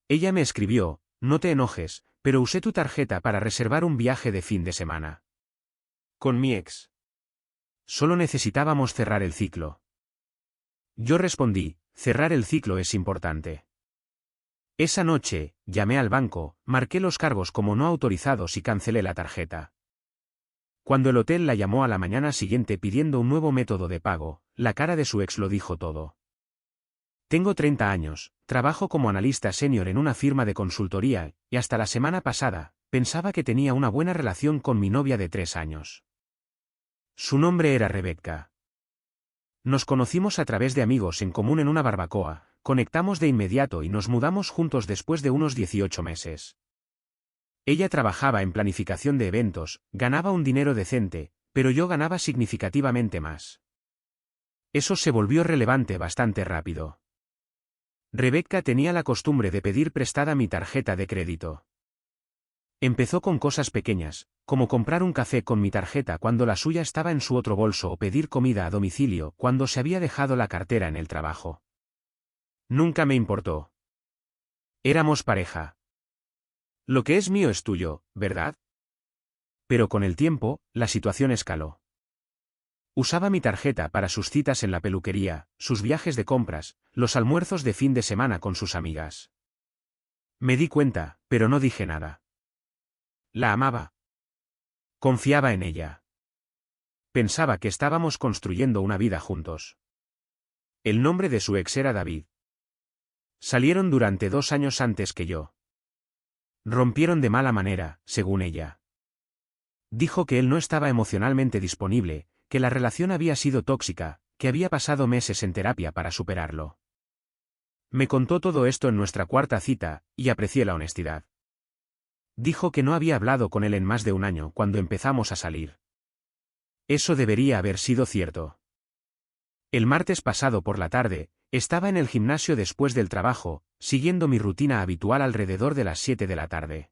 Ella me escribió: no te enojes, pero usé tu tarjeta para reservar un viaje de fin de semana. Con mi ex. Solo necesitábamos cerrar el ciclo. Yo respondí: cerrar el ciclo es importante. Esa noche, llamé al banco, marqué los cargos como no autorizados y cancelé la tarjeta. Cuando el hotel la llamó a la mañana siguiente pidiendo un nuevo método de pago, la cara de su ex lo dijo todo. Tengo 30 años, trabajo como analista senior en una firma de consultoría, y hasta la semana pasada, pensaba que tenía una buena relación con mi novia de 3 años. Su nombre era Rebecca. Nos conocimos a través de amigos en común en una barbacoa, conectamos de inmediato y nos mudamos juntos después de unos 18 meses. Ella trabajaba en planificación de eventos, ganaba un dinero decente, pero yo ganaba significativamente más. Eso se volvió relevante bastante rápido. Rebecca tenía la costumbre de pedir prestada mi tarjeta de crédito. Empezó con cosas pequeñas, como comprar un café con mi tarjeta cuando la suya estaba en su otro bolso o pedir comida a domicilio cuando se había dejado la cartera en el trabajo. Nunca me importó. Éramos pareja. Lo que es mío es tuyo, ¿verdad? Pero con el tiempo, la situación escaló. Usaba mi tarjeta para sus citas en la peluquería, sus viajes de compras, los almuerzos de fin de semana con sus amigas. Me di cuenta, pero no dije nada. La amaba. Confiaba en ella. Pensaba que estábamos construyendo una vida juntos. El nombre de su ex era David. Salieron durante 2 años antes que yo. Rompieron de mala manera, según ella. Dijo que él no estaba emocionalmente disponible, que la relación había sido tóxica, que había pasado meses en terapia para superarlo. Me contó todo esto en nuestra cuarta cita, y aprecié la honestidad. Dijo que no había hablado con él en más de 1 año cuando empezamos a salir. Eso debería haber sido cierto. El martes pasado por la tarde, estaba en el gimnasio después del trabajo, siguiendo mi rutina habitual alrededor de las 7 de la tarde.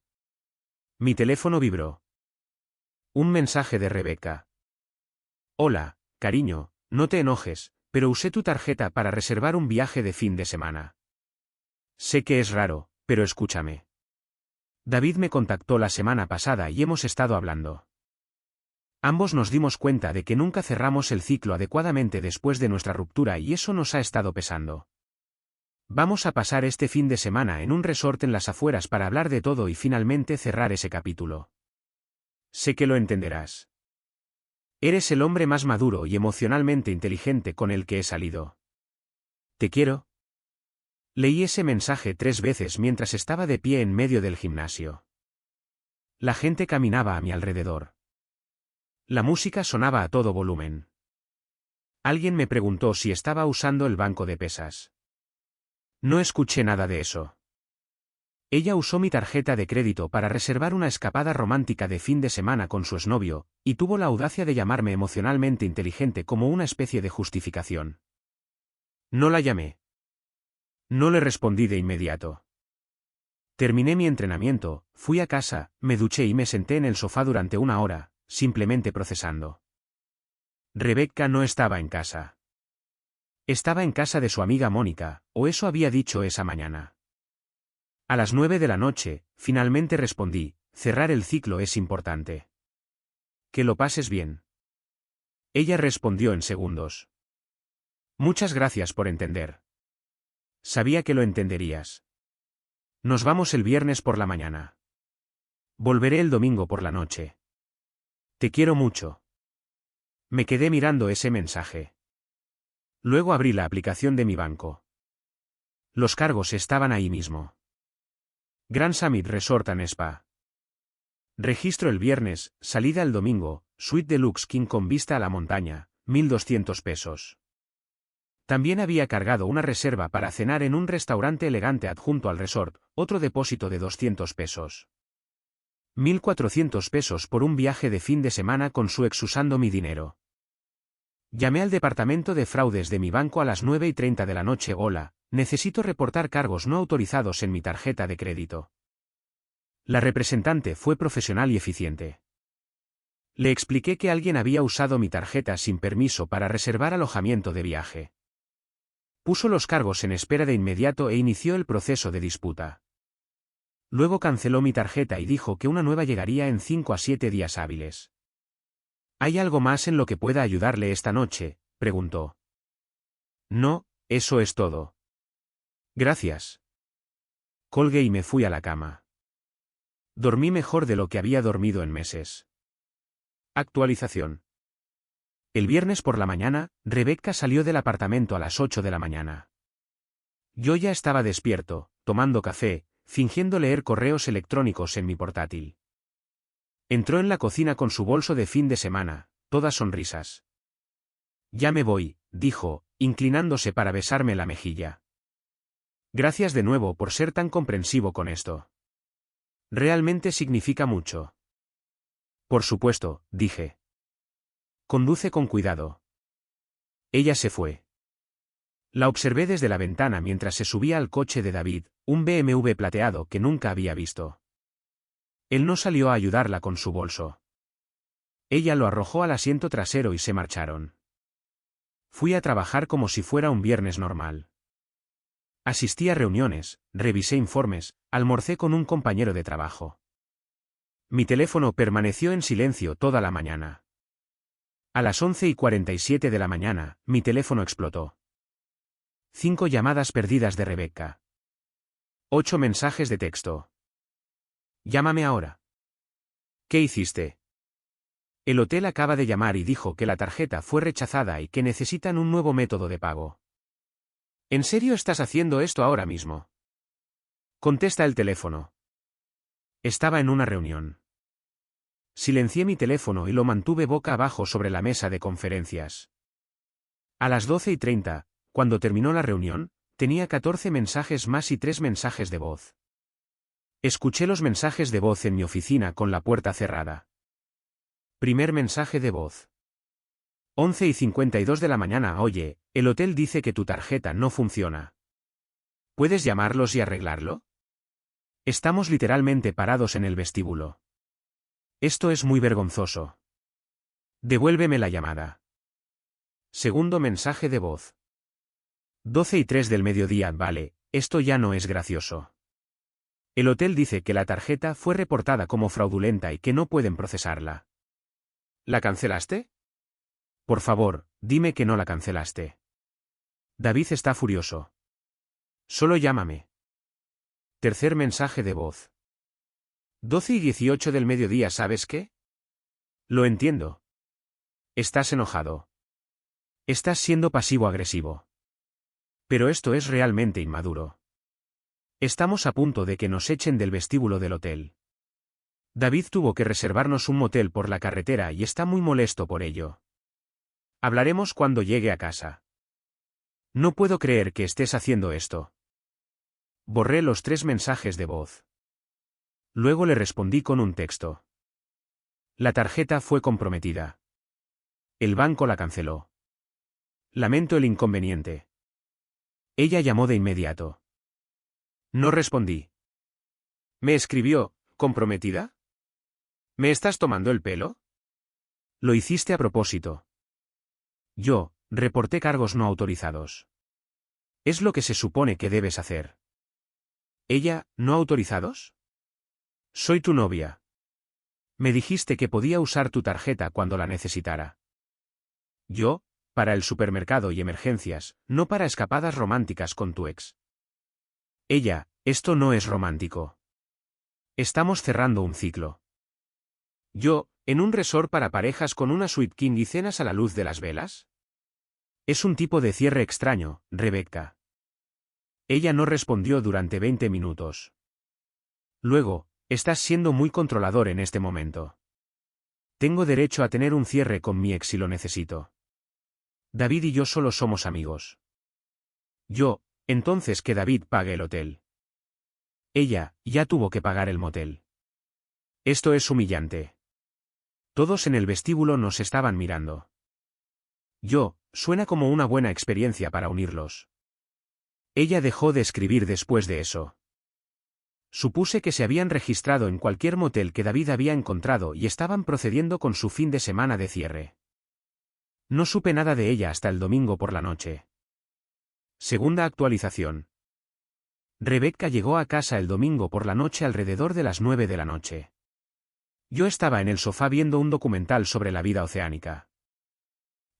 Mi teléfono vibró. Un mensaje de Rebecca. Hola, cariño, no te enojes, pero usé tu tarjeta para reservar un viaje de fin de semana. Sé que es raro, pero escúchame. David me contactó la semana pasada y hemos estado hablando. Ambos nos dimos cuenta de que nunca cerramos el ciclo adecuadamente después de nuestra ruptura y eso nos ha estado pesando. Vamos a pasar este fin de semana en un resort en las afueras para hablar de todo y finalmente cerrar ese capítulo. Sé que lo entenderás. Eres el hombre más maduro y emocionalmente inteligente con el que he salido. Te quiero. Leí ese mensaje 3 veces mientras estaba de pie en medio del gimnasio. La gente caminaba a mi alrededor. La música sonaba a todo volumen. Alguien me preguntó si estaba usando el banco de pesas. No escuché nada de eso. Ella usó mi tarjeta de crédito para reservar una escapada romántica de fin de semana con su exnovio, y tuvo la audacia de llamarme emocionalmente inteligente como una especie de justificación. No la llamé. No le respondí de inmediato. Terminé mi entrenamiento, fui a casa, me duché y me senté en el sofá durante 1 hora, simplemente procesando. Rebecca no estaba en casa. Estaba en casa de su amiga Mónica, o eso había dicho esa mañana. A las 9 de la noche, finalmente respondí: cerrar el ciclo es importante. Que lo pases bien. Ella respondió en segundos. Muchas gracias por entender. Sabía que lo entenderías. Nos vamos el viernes por la mañana. Volveré el domingo por la noche. Te quiero mucho. Me quedé mirando ese mensaje. Luego abrí la aplicación de mi banco. Los cargos estaban ahí mismo. Grand Summit Resort and Spa. Registro el viernes, salida el domingo, Suite Deluxe King con vista a la montaña, 1.200 pesos. También había cargado una reserva para cenar en un restaurante elegante adjunto al resort, otro depósito de 200 pesos. 1.400 pesos por un viaje de fin de semana con su ex usando mi dinero. Llamé al departamento de fraudes de mi banco a las 9:30 de la noche. Hola, necesito reportar cargos no autorizados en mi tarjeta de crédito. La representante fue profesional y eficiente. Le expliqué que alguien había usado mi tarjeta sin permiso para reservar alojamiento de viaje. Puso los cargos en espera de inmediato e inició el proceso de disputa. Luego canceló mi tarjeta y dijo que una nueva llegaría en 5 a 7 días hábiles. ¿Hay algo más en lo que pueda ayudarle esta noche?, preguntó. No, eso es todo. Gracias. Colgué y me fui a la cama. Dormí mejor de lo que había dormido en meses. Actualización. El viernes por la mañana, Rebecca salió del apartamento a las 8 de la mañana. Yo ya estaba despierto, tomando café, fingiendo leer correos electrónicos en mi portátil. Entró en la cocina con su bolso de fin de semana, todas sonrisas. Ya me voy, dijo, inclinándose para besarme la mejilla. Gracias de nuevo por ser tan comprensivo con esto. Realmente significa mucho. Por supuesto, dije. Conduce con cuidado. Ella se fue. La observé desde la ventana mientras se subía al coche de David, un BMW plateado que nunca había visto. Él no salió a ayudarla con su bolso. Ella lo arrojó al asiento trasero y se marcharon. Fui a trabajar como si fuera un viernes normal. Asistí a reuniones, revisé informes, almorcé con un compañero de trabajo. Mi teléfono permaneció en silencio toda la mañana. A las 11:47 de la mañana, mi teléfono explotó. 5 llamadas perdidas de Rebecca. 8 mensajes de texto. Llámame ahora. ¿Qué hiciste? El hotel acaba de llamar y dijo que la tarjeta fue rechazada y que necesitan un nuevo método de pago. ¿En serio estás haciendo esto ahora mismo? Contesta el teléfono. Estaba en una reunión. Silencié mi teléfono y lo mantuve boca abajo sobre la mesa de conferencias. A las 12:30, cuando terminó la reunión, tenía 14 mensajes más y 3 mensajes de voz. Escuché los mensajes de voz en mi oficina con la puerta cerrada. Primer mensaje de voz. 11:52 de la mañana. Oye, el hotel dice que tu tarjeta no funciona. ¿Puedes llamarlos y arreglarlo? Estamos literalmente parados en el vestíbulo. Esto es muy vergonzoso. Devuélveme la llamada. Segundo mensaje de voz. 12:03 del mediodía. Vale, esto ya no es gracioso. El hotel dice que la tarjeta fue reportada como fraudulenta y que no pueden procesarla. ¿La cancelaste? Por favor, dime que no la cancelaste. David está furioso. Solo llámame. Tercer mensaje de voz. 12:18 del mediodía. ¿Sabes qué? Lo entiendo. Estás enojado. Estás siendo pasivo-agresivo. Pero esto es realmente inmaduro. Estamos a punto de que nos echen del vestíbulo del hotel. David tuvo que reservarnos un motel por la carretera y está muy molesto por ello. Hablaremos cuando llegue a casa. No puedo creer que estés haciendo esto. Borré los 3 mensajes de voz. Luego le respondí con un texto. La tarjeta fue comprometida. El banco la canceló. Lamento el inconveniente. Ella llamó de inmediato. No respondí. Me escribió, ¿comprometida? ¿Me estás tomando el pelo? Lo hiciste a propósito. Yo, reporté cargos no autorizados. Es lo que se supone que debes hacer. Ella, ¿no autorizados? Soy tu novia. Me dijiste que podía usar tu tarjeta cuando la necesitara. Yo, para el supermercado y emergencias, no para escapadas románticas con tu ex. Ella, esto no es romántico. Estamos cerrando un ciclo. Yo, en un resort para parejas con una suite king y cenas a la luz de las velas. Es un tipo de cierre extraño, Rebecca. Ella no respondió durante 20 minutos. Luego, estás siendo muy controlador en este momento. Tengo derecho a tener un cierre con mi ex si lo necesito. David y yo solo somos amigos. Yo, entonces que David pague el hotel. Ella, ya tuvo que pagar el motel. Esto es humillante. Todos en el vestíbulo nos estaban mirando. Yo, suena como una buena experiencia para unirlos. Ella dejó de escribir después de eso. Supuse que se habían registrado en cualquier motel que David había encontrado y estaban procediendo con su fin de semana de cierre. No supe nada de ella hasta el domingo por la noche. Segunda actualización. Rebecca llegó a casa el domingo por la noche alrededor de las 9 de la noche. Yo estaba en el sofá viendo un documental sobre la vida oceánica.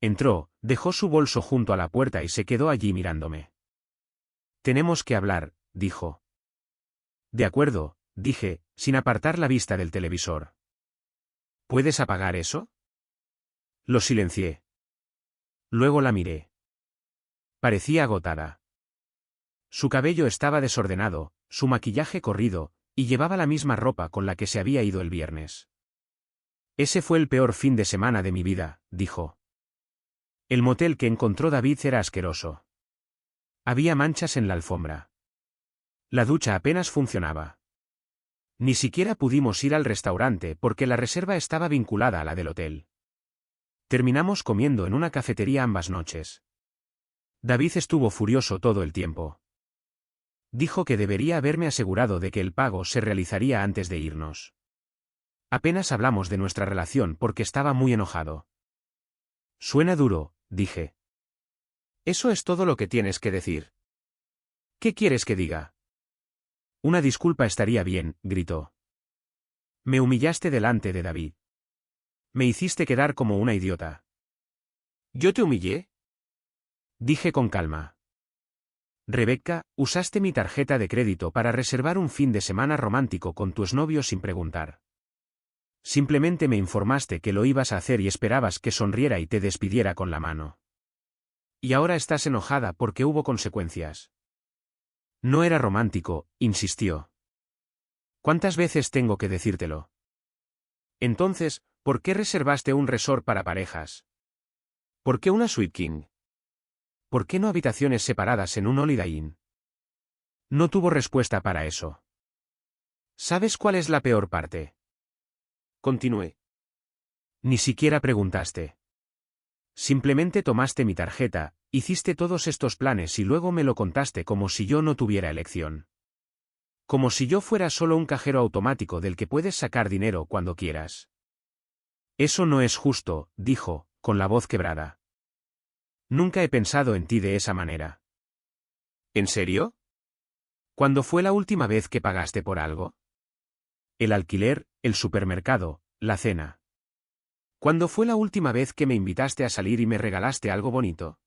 Entró, dejó su bolso junto a la puerta y se quedó allí mirándome. Tenemos que hablar, dijo. De acuerdo, dije, sin apartar la vista del televisor. ¿Puedes apagar eso? Lo silencié. Luego la miré. Parecía agotada. Su cabello estaba desordenado, su maquillaje corrido, y llevaba la misma ropa con la que se había ido el viernes. Ese fue el peor fin de semana de mi vida, dijo. El motel que encontró David era asqueroso. Había manchas en la alfombra. La ducha apenas funcionaba. Ni siquiera pudimos ir al restaurante porque la reserva estaba vinculada a la del hotel. Terminamos comiendo en una cafetería ambas noches. David estuvo furioso todo el tiempo. Dijo que debería haberme asegurado de que el pago se realizaría antes de irnos. Apenas hablamos de nuestra relación porque estaba muy enojado. Suena duro, dije. Eso es todo lo que tienes que decir. ¿Qué quieres que diga? Una disculpa estaría bien, gritó. Me humillaste delante de David. Me hiciste quedar como una idiota. ¿Yo te humillé? Dije con calma. Rebecca, usaste mi tarjeta de crédito para reservar un fin de semana romántico con tu exnovio sin preguntar. Simplemente me informaste que lo ibas a hacer y esperabas que sonriera y te despidiera con la mano. Y ahora estás enojada porque hubo consecuencias. No era romántico, insistió. ¿Cuántas veces tengo que decírtelo? Entonces, ¿por qué reservaste un resort para parejas? ¿Por qué una suite king? ¿Por qué no habitaciones separadas en un Holiday Inn? No tuvo respuesta para eso. ¿Sabes cuál es la peor parte? Continué. Ni siquiera preguntaste. Simplemente tomaste mi tarjeta, hiciste todos estos planes y luego me lo contaste como si yo no tuviera elección. Como si yo fuera solo un cajero automático del que puedes sacar dinero cuando quieras. Eso no es justo, dijo, con la voz quebrada. Nunca he pensado en ti de esa manera. ¿En serio? ¿Cuándo fue la última vez que pagaste por algo? El alquiler, el supermercado, la cena. ¿Cuándo fue la última vez que me invitaste a salir y me regalaste algo bonito?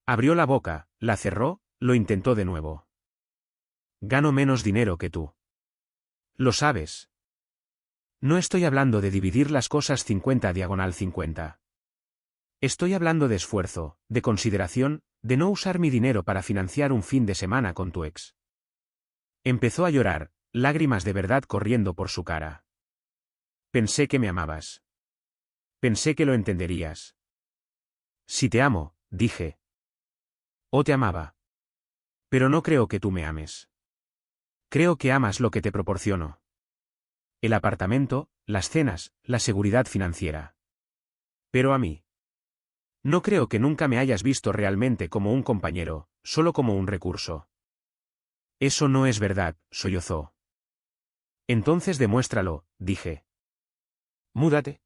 Abrió la boca, la cerró, lo intentó de nuevo. Gano menos dinero que tú. Lo sabes. No estoy hablando de dividir las cosas 50/50. Estoy hablando de esfuerzo, de consideración, de no usar mi dinero para financiar un fin de semana con tu ex. Empezó a llorar, lágrimas de verdad corriendo por su cara. Pensé que me amabas. Pensé que lo entenderías. Si te amo, dije. O te amaba. Pero no creo que tú me ames. Creo que amas lo que te proporciono. El apartamento, las cenas, la seguridad financiera. Pero a mí. No creo que nunca me hayas visto realmente como un compañero, solo como un recurso. Eso no es verdad, sollozó. Entonces demuéstralo, dije. Múdate.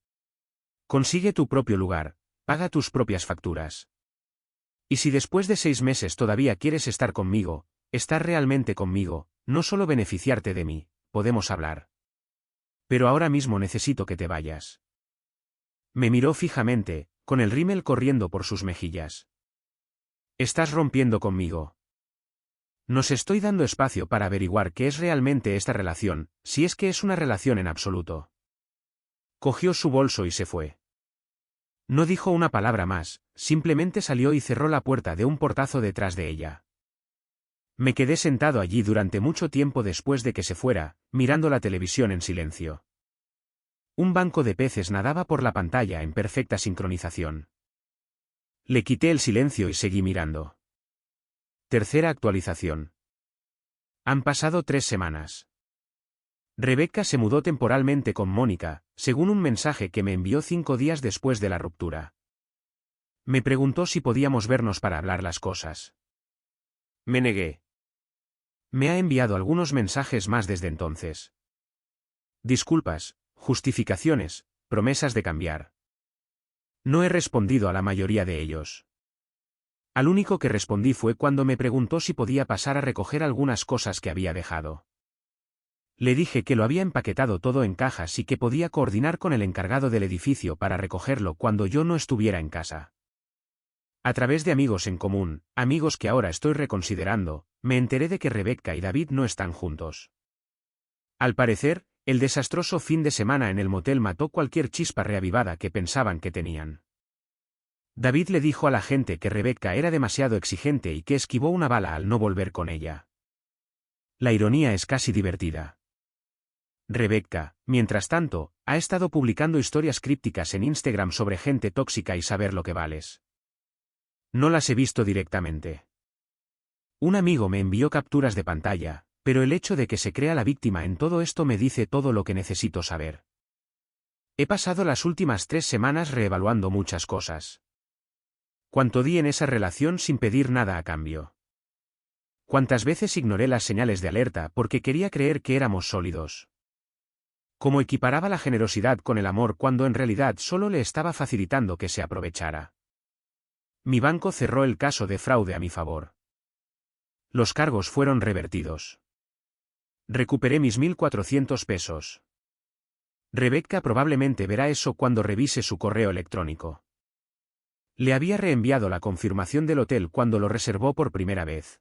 Consigue tu propio lugar, paga tus propias facturas. Y si después de 6 meses todavía quieres estar conmigo, estar realmente conmigo, no solo beneficiarte de mí, podemos hablar. Pero ahora mismo necesito que te vayas. Me miró fijamente, con el rímel corriendo por sus mejillas. Estás rompiendo conmigo. Nos estoy dando espacio para averiguar qué es realmente esta relación, si es que es una relación en absoluto. Cogió su bolso y se fue. No dijo una palabra más, simplemente salió y cerró la puerta de un portazo detrás de ella. Me quedé sentado allí durante mucho tiempo después de que se fuera, mirando la televisión en silencio. Un banco de peces nadaba por la pantalla en perfecta sincronización. Le quité el silencio y seguí mirando. Tercera actualización. Han pasado 3 semanas. Rebecca se mudó temporalmente con Mónica, según un mensaje que me envió 5 días después de la ruptura. Me preguntó si podíamos vernos para hablar las cosas. Me negué. Me ha enviado algunos mensajes más desde entonces. Disculpas, justificaciones, promesas de cambiar. No he respondido a la mayoría de ellos. Al único que respondí fue cuando me preguntó si podía pasar a recoger algunas cosas que había dejado. Le dije que lo había empaquetado todo en cajas y que podía coordinar con el encargado del edificio para recogerlo cuando yo no estuviera en casa. A través de amigos en común, amigos que ahora estoy reconsiderando, me enteré de que Rebecca y David no están juntos. Al parecer, el desastroso fin de semana en el motel mató cualquier chispa reavivada que pensaban que tenían. David le dijo a la gente que Rebecca era demasiado exigente y que esquivó una bala al no volver con ella. La ironía es casi divertida. Rebecca, mientras tanto, ha estado publicando historias crípticas en Instagram sobre gente tóxica y saber lo que vales. No las he visto directamente. Un amigo me envió capturas de pantalla, pero el hecho de que se crea la víctima en todo esto me dice todo lo que necesito saber. He pasado las últimas 3 semanas reevaluando muchas cosas. ¿Cuánto di en esa relación sin pedir nada a cambio? ¿Cuántas veces ignoré las señales de alerta porque quería creer que éramos sólidos? ¿Cómo equiparaba la generosidad con el amor cuando en realidad solo le estaba facilitando que se aprovechara? Mi banco cerró el caso de fraude a mi favor. Los cargos fueron revertidos. Recuperé mis 1.400 pesos. Rebecca probablemente verá eso cuando revise su correo electrónico. Le había reenviado la confirmación del hotel cuando lo reservó por primera vez.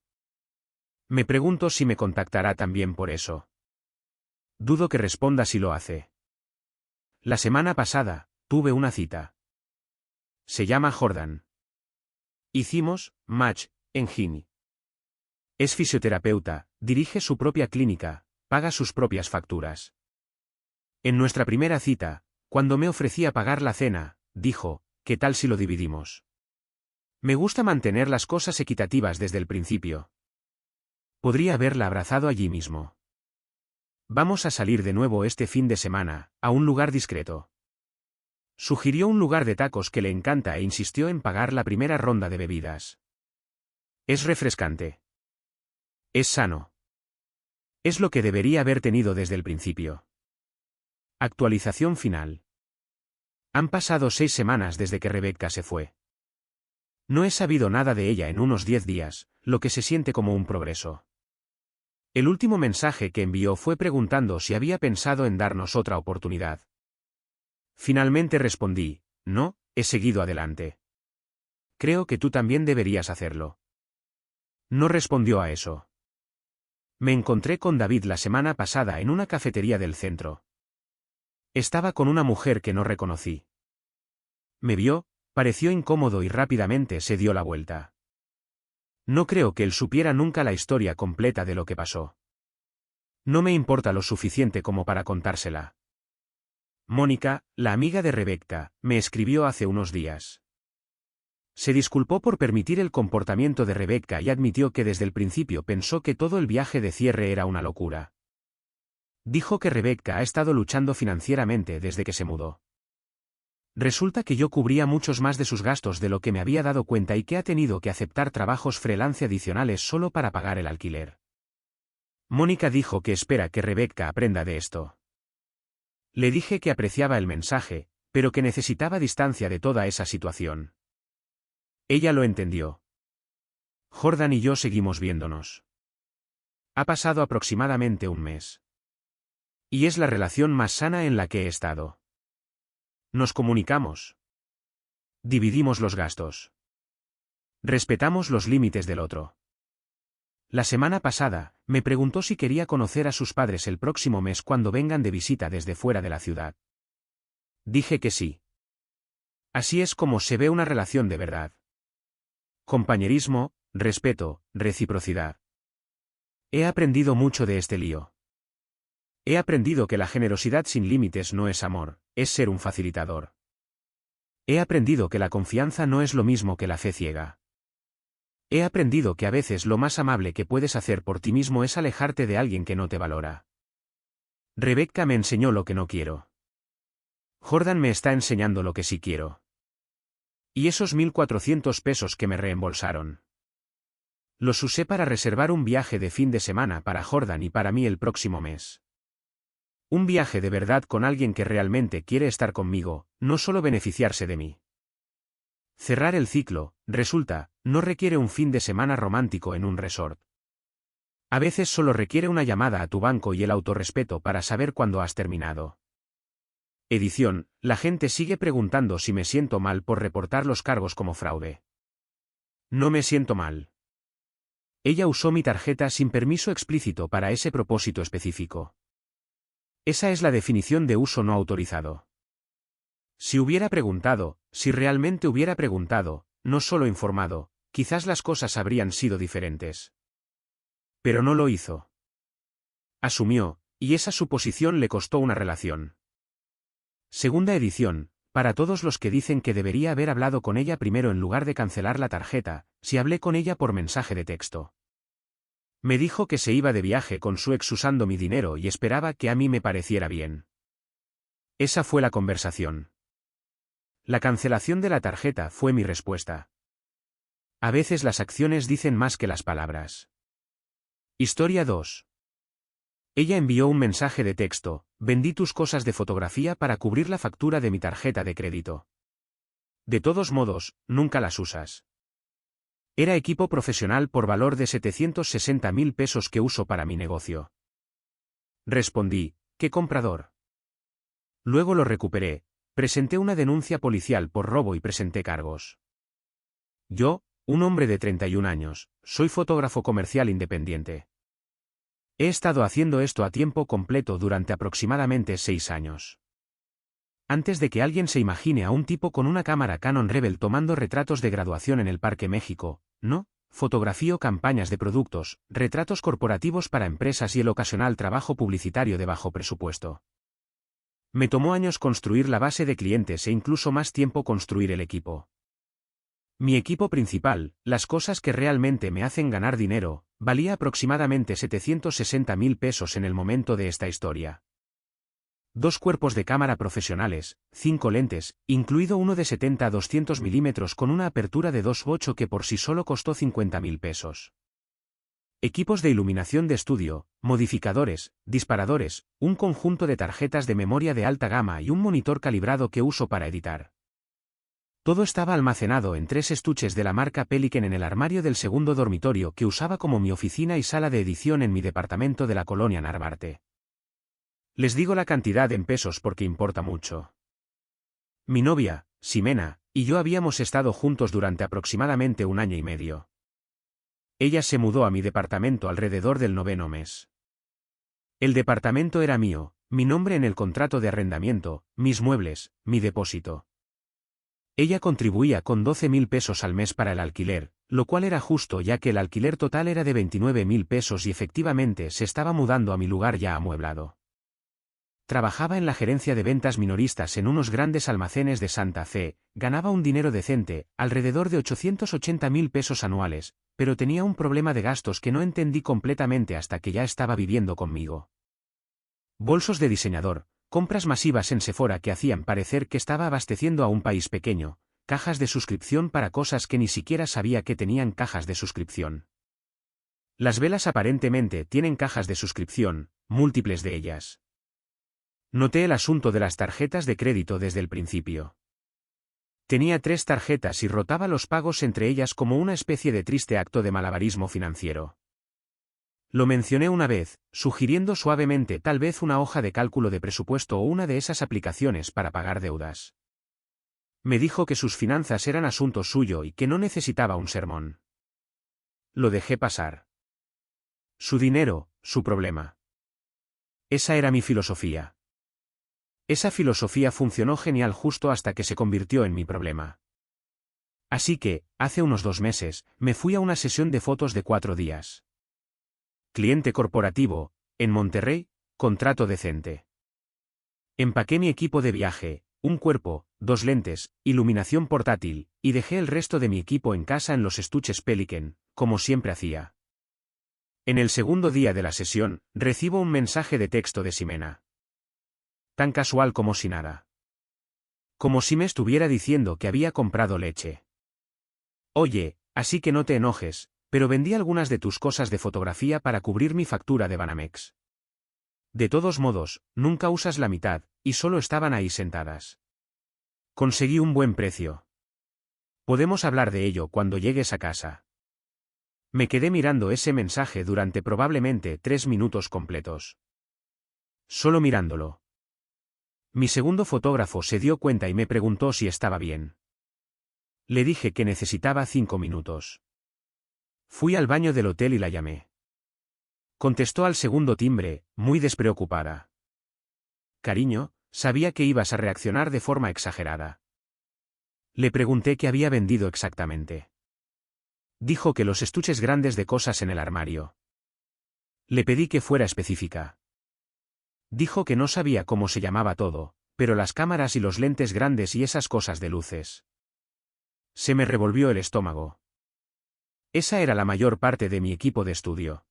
Me pregunto si me contactará también por eso. Dudo que responda si lo hace. La semana pasada, tuve una cita. Se llama Jordan. Hicimos match en Gini. Es fisioterapeuta, dirige su propia clínica, paga sus propias facturas. En nuestra primera cita, cuando me ofrecía pagar la cena, dijo, ¿qué tal si lo dividimos? Me gusta mantener las cosas equitativas desde el principio. Podría haberla abrazado allí mismo. Vamos a salir de nuevo este fin de semana, a un lugar discreto. Sugirió un lugar de tacos que le encanta e insistió en pagar la primera ronda de bebidas. Es refrescante. Es sano. Es lo que debería haber tenido desde el principio. Actualización final. Han pasado 6 semanas desde que Rebecca se fue. No he sabido nada de ella en unos 10 días, lo que se siente como un progreso. El último mensaje que envió fue preguntando si había pensado en darnos otra oportunidad. Finalmente respondí, no, he seguido adelante. Creo que tú también deberías hacerlo. No respondió a eso. Me encontré con David la semana pasada en una cafetería del centro. Estaba con una mujer que no reconocí. Me vio, pareció incómodo y rápidamente se dio la vuelta. No creo que él supiera nunca la historia completa de lo que pasó. No me importa lo suficiente como para contársela. Mónica, la amiga de Rebecca, me escribió hace unos días. Se disculpó por permitir el comportamiento de Rebecca y admitió que desde el principio pensó que todo el viaje de cierre era una locura. Dijo que Rebecca ha estado luchando financieramente desde que se mudó. Resulta que yo cubría muchos más de sus gastos de lo que me había dado cuenta y que ha tenido que aceptar trabajos freelance adicionales solo para pagar el alquiler. Mónica dijo que espera que Rebecca aprenda de esto. Le dije que apreciaba el mensaje, pero que necesitaba distancia de toda esa situación. Ella lo entendió. Jordan y yo seguimos viéndonos. Ha pasado aproximadamente un mes. Y es la relación más sana en la que he estado. Nos comunicamos. Dividimos los gastos. Respetamos los límites del otro. La semana pasada, me preguntó si quería conocer a sus padres el próximo mes cuando vengan de visita desde fuera de la ciudad. Dije que sí. Así es como se ve una relación de verdad. Compañerismo, respeto, reciprocidad. He aprendido mucho de este lío. He aprendido que la generosidad sin límites no es amor, es ser un facilitador. He aprendido que la confianza no es lo mismo que la fe ciega. He aprendido que a veces lo más amable que puedes hacer por ti mismo es alejarte de alguien que no te valora. Rebecca me enseñó lo que no quiero. Jordan me está enseñando lo que sí quiero. Y esos 1.400 pesos que me reembolsaron. Los usé para reservar un viaje de fin de semana para Jordan y para mí el próximo mes. Un viaje de verdad con alguien que realmente quiere estar conmigo, no solo beneficiarse de mí. Cerrar el ciclo, resulta, no requiere un fin de semana romántico en un resort. A veces solo requiere una llamada a tu banco y el autorrespeto para saber cuándo has terminado. Edición, la gente sigue preguntando si me siento mal por reportar los cargos como fraude. No me siento mal. Ella usó mi tarjeta sin permiso explícito para ese propósito específico. Esa es la definición de uso no autorizado. Si hubiera preguntado, si realmente hubiera preguntado, no solo informado, quizás las cosas habrían sido diferentes. Pero no lo hizo. Asumió, y esa suposición le costó una relación. Segunda edición, para todos los que dicen que debería haber hablado con ella primero en lugar de cancelar la tarjeta, si hablé con ella por mensaje de texto. Me dijo que se iba de viaje con su ex usando mi dinero y esperaba que a mí me pareciera bien. Esa fue la conversación. La cancelación de la tarjeta fue mi respuesta. A veces las acciones dicen más que las palabras. Historia 2. Ella envió un mensaje de texto: vendí tus cosas de fotografía para cubrir la factura de mi tarjeta de crédito. De todos modos, nunca las usas. Era equipo profesional por valor de 760.000 pesos que uso para mi negocio. Respondí: ¿qué comprador? Luego lo recuperé, presenté una denuncia policial por robo y presenté cargos. Yo, un hombre de 31 años, soy fotógrafo comercial independiente. He estado haciendo esto a tiempo completo durante aproximadamente 6 años. Antes de que alguien se imagine a un tipo con una cámara Canon Rebel tomando retratos de graduación en el Parque México, no, fotografío campañas de productos, retratos corporativos para empresas y el ocasional trabajo publicitario de bajo presupuesto. Me tomó años construir la base de clientes e incluso más tiempo construir el equipo. Mi equipo principal, las cosas que realmente me hacen ganar dinero, valía aproximadamente 760.000 pesos en el momento de esta historia. 2 cuerpos de cámara profesionales, 5 lentes, incluido uno de 70 a 200 milímetros con una apertura de 2.8 que por sí solo costó 50.000 pesos. Equipos de iluminación de estudio, modificadores, disparadores, un conjunto de tarjetas de memoria de alta gama y un monitor calibrado que uso para editar. Todo estaba almacenado en 3 estuches de la marca Pelican en el armario del segundo dormitorio que usaba como mi oficina y sala de edición en mi departamento de la colonia Narvarte. Les digo la cantidad en pesos porque importa mucho. Mi novia, Ximena, y yo habíamos estado juntos durante aproximadamente 1 año y medio. Ella se mudó a mi departamento alrededor del 9º mes. El departamento era mío, mi nombre en el contrato de arrendamiento, mis muebles, mi depósito. Ella contribuía con 12.000 pesos al mes para el alquiler, lo cual era justo ya que el alquiler total era de 29.000 pesos y efectivamente se estaba mudando a mi lugar ya amueblado. Trabajaba en la gerencia de ventas minoristas en unos grandes almacenes de Santa Fe, ganaba un dinero decente, alrededor de 880.000 pesos anuales, pero tenía un problema de gastos que no entendí completamente hasta que ya estaba viviendo conmigo. Bolsos de diseñador, compras masivas en Sephora que hacían parecer que estaba abasteciendo a un país pequeño, cajas de suscripción para cosas que ni siquiera sabía que tenían cajas de suscripción. Las velas aparentemente tienen cajas de suscripción, múltiples de ellas. Noté el asunto de las tarjetas de crédito desde el principio. Tenía 3 tarjetas y rotaba los pagos entre ellas como una especie de triste acto de malabarismo financiero. Lo mencioné una vez, sugiriendo suavemente tal vez una hoja de cálculo de presupuesto o una de esas aplicaciones para pagar deudas. Me dijo que sus finanzas eran asunto suyo y que no necesitaba un sermón. Lo dejé pasar. Su dinero, su problema. Esa era mi filosofía. Esa filosofía funcionó genial justo hasta que se convirtió en mi problema. Así que, hace unos 2 meses, me fui a una sesión de fotos de 4 días. Cliente corporativo, en Monterrey, contrato decente. Empaqué mi equipo de viaje, un cuerpo, 2 lentes, iluminación portátil, y dejé el resto de mi equipo en casa en los estuches Pelican, como siempre hacía. En el segundo día de la sesión, recibo un mensaje de texto de Ximena. Tan casual como si nada. Como si me estuviera diciendo que había comprado leche. Oye, así que no te enojes, pero vendí algunas de tus cosas de fotografía para cubrir mi factura de Banamex. De todos modos, nunca usas la mitad, y solo estaban ahí sentadas. Conseguí un buen precio. Podemos hablar de ello cuando llegues a casa. Me quedé mirando ese mensaje durante probablemente 3 minutos completos. Solo mirándolo. Mi segundo fotógrafo se dio cuenta y me preguntó si estaba bien. Le dije que necesitaba 5 minutos. Fui al baño del hotel y la llamé. Contestó al segundo timbre, muy despreocupada. Cariño, sabía que ibas a reaccionar de forma exagerada. Le pregunté qué había vendido exactamente. Dijo que los estuches grandes de cosas en el armario. Le pedí que fuera específica. Dijo que no sabía cómo se llamaba todo, pero las cámaras y los lentes grandes y esas cosas de luces. Se me revolvió el estómago. Esa era la mayor parte de mi equipo de estudio.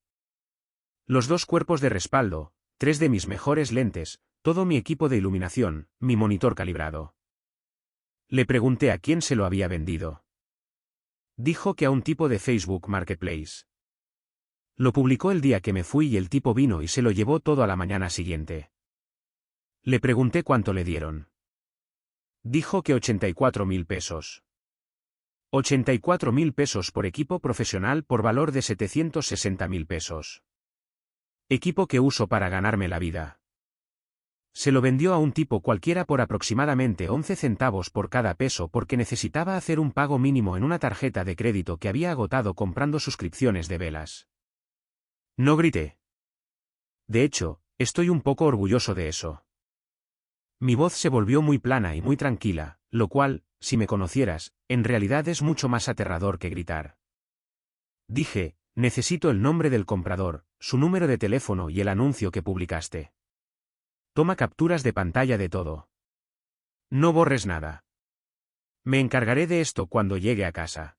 Los 2 cuerpos de respaldo, 3 de mis mejores lentes, todo mi equipo de iluminación, mi monitor calibrado. Le pregunté a quién se lo había vendido. Dijo que a un tipo de Facebook Marketplace. Lo publicó el día que me fui y el tipo vino y se lo llevó todo a la mañana siguiente. Le pregunté cuánto le dieron. Dijo que 84.000 pesos. 84.000 pesos por equipo profesional por valor de 760.000 pesos. Equipo que uso para ganarme la vida. Se lo vendió a un tipo cualquiera por aproximadamente 11 centavos por cada peso porque necesitaba hacer un pago mínimo en una tarjeta de crédito que había agotado comprando suscripciones de velas. No grité. De hecho, estoy un poco orgulloso de eso. Mi voz se volvió muy plana y muy tranquila, lo cual, si me conocieras, en realidad es mucho más aterrador que gritar. Dije, necesito el nombre del comprador, su número de teléfono y el anuncio que publicaste. Toma capturas de pantalla de todo. No borres nada. Me encargaré de esto cuando llegue a casa.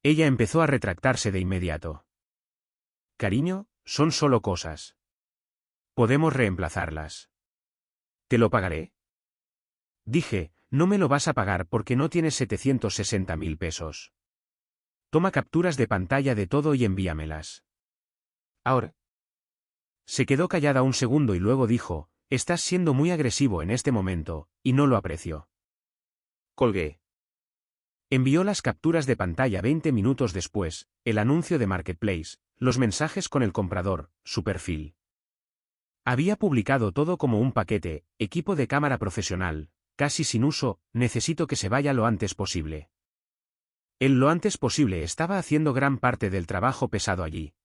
Ella empezó a retractarse de inmediato. Cariño, son solo cosas. Podemos reemplazarlas. ¿Te lo pagaré? Dije, no me lo vas a pagar porque no tienes 760.000 pesos. Toma capturas de pantalla de todo y envíamelas. Ahora. Se quedó callada un segundo y luego dijo, estás siendo muy agresivo en este momento, y no lo aprecio. Colgué. Envió las capturas de pantalla 20 minutos después, el anuncio de Marketplace, los mensajes con el comprador, su perfil. Había publicado todo como un paquete, equipo de cámara profesional, casi sin uso, necesito que se vaya lo antes posible. El lo antes posible estaba haciendo gran parte del trabajo pesado allí.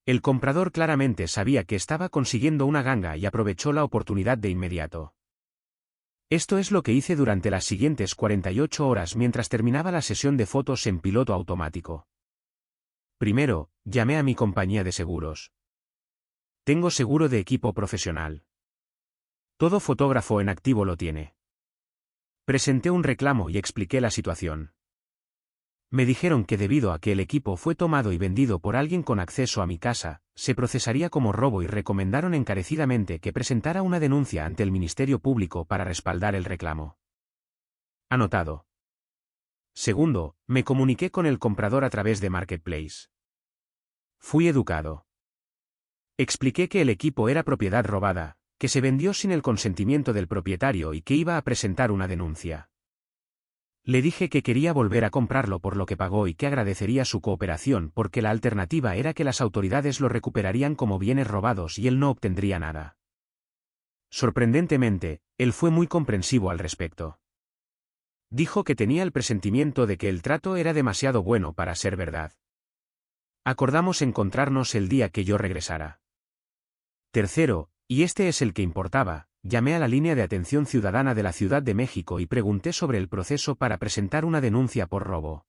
El comprador claramente sabía que estaba consiguiendo una ganga y aprovechó la oportunidad de inmediato. Esto es lo que hice durante las siguientes 48 horas mientras terminaba la sesión de fotos en piloto automático. Primero, llamé a mi compañía de seguros. Tengo seguro de equipo profesional. Todo fotógrafo en activo lo tiene. Presenté un reclamo y expliqué la situación. Me dijeron que debido a que el equipo fue tomado y vendido por alguien con acceso a mi casa, se procesaría como robo y recomendaron encarecidamente que presentara una denuncia ante el Ministerio Público para respaldar el reclamo. Anotado. Segundo, me comuniqué con el comprador a través de Marketplace. Fui educado. Expliqué que el equipo era propiedad robada, que se vendió sin el consentimiento del propietario y que iba a presentar una denuncia. Le dije que quería volver a comprarlo por lo que pagó y que agradecería su cooperación porque la alternativa era que las autoridades lo recuperarían como bienes robados y él no obtendría nada. Sorprendentemente, él fue muy comprensivo al respecto. Dijo que tenía el presentimiento de que el trato era demasiado bueno para ser verdad. Acordamos encontrarnos el día que yo regresara. Tercero, y este es el que importaba, llamé a la línea de atención ciudadana de la Ciudad de México y pregunté sobre el proceso para presentar una denuncia por robo.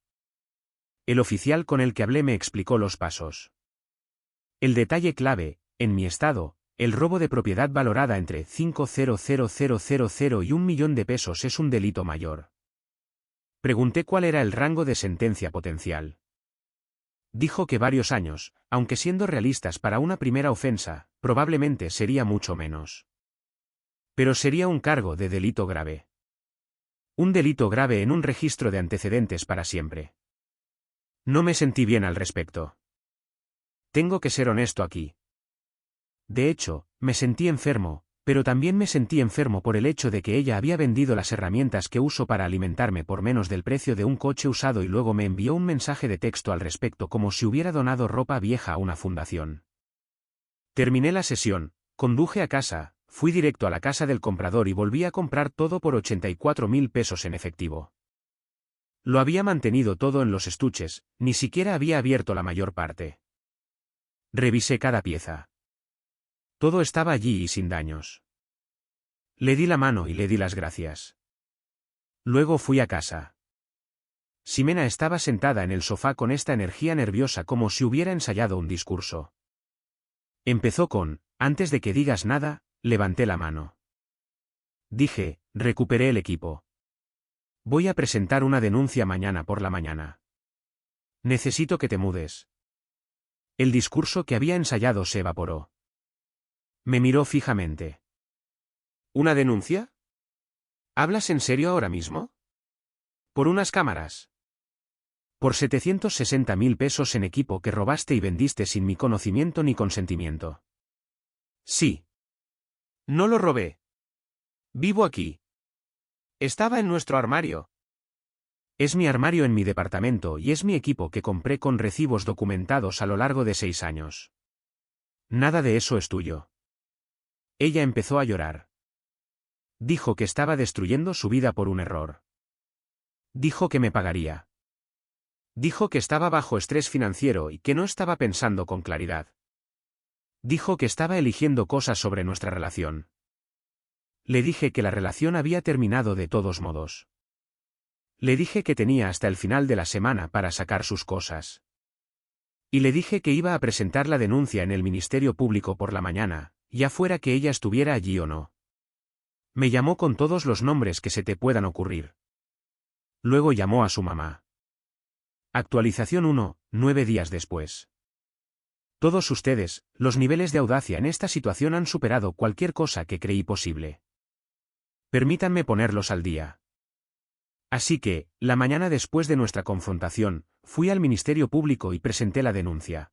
El oficial con el que hablé me explicó los pasos. El detalle clave, en mi estado, el robo de propiedad valorada entre 500.000 y 1 millón de pesos es un delito mayor. Pregunté cuál era el rango de sentencia potencial. Dijo que varios años, aunque siendo realistas para una primera ofensa, probablemente sería mucho menos. Pero sería un cargo de delito grave. Un delito grave en un registro de antecedentes para siempre. No me sentí bien al respecto. Tengo que ser honesto aquí. De hecho, me sentí enfermo, Pero también me sentí enfermo por el hecho de que ella había vendido las herramientas que uso para alimentarme por menos del precio de un coche usado y luego me envió un mensaje de texto al respecto como si hubiera donado ropa vieja a una fundación. Terminé la sesión, conduje a casa, fui directo a la casa del comprador y volví a comprar todo por 84.000 pesos en efectivo. Lo había mantenido todo en los estuches, ni siquiera había abierto la mayor parte. Revisé cada pieza. Todo estaba allí y sin daños. Le di la mano y le di las gracias. Luego fui a casa. Ximena estaba sentada en el sofá con esta energía nerviosa como si hubiera ensayado un discurso. Empezó con, antes de que digas nada, levanté la mano. Dije, recuperé el equipo. Voy a presentar una denuncia mañana por la mañana. Necesito que te mudes. El discurso que había ensayado se evaporó. Me miró fijamente. ¿Una denuncia? ¿Hablas en serio ahora mismo? ¿Por unas cámaras? Por 760.000 pesos en equipo que robaste y vendiste sin mi conocimiento ni consentimiento. Sí. No lo robé. Vivo aquí. Estaba en nuestro armario. Es mi armario en mi departamento y es mi equipo que compré con recibos documentados a lo largo de 6 años. Nada de eso es tuyo. Ella empezó a llorar. Dijo que estaba destruyendo su vida por un error. Dijo que me pagaría. Dijo que estaba bajo estrés financiero y que no estaba pensando con claridad. Dijo que estaba eligiendo cosas sobre nuestra relación. Le dije que la relación había terminado de todos modos. Le dije que tenía hasta el final de la semana para sacar sus cosas. Y le dije que iba a presentar la denuncia en el Ministerio Público por la mañana, ya fuera que ella estuviera allí o no. Me llamó con todos los nombres que se te puedan ocurrir. Luego llamó a su mamá. Actualización 1, 9 días después. Todos ustedes, los niveles de audacia en esta situación han superado cualquier cosa que creí posible. Permítanme ponerlos al día. Así que, la mañana después de nuestra confrontación, fui al Ministerio Público y presenté la denuncia.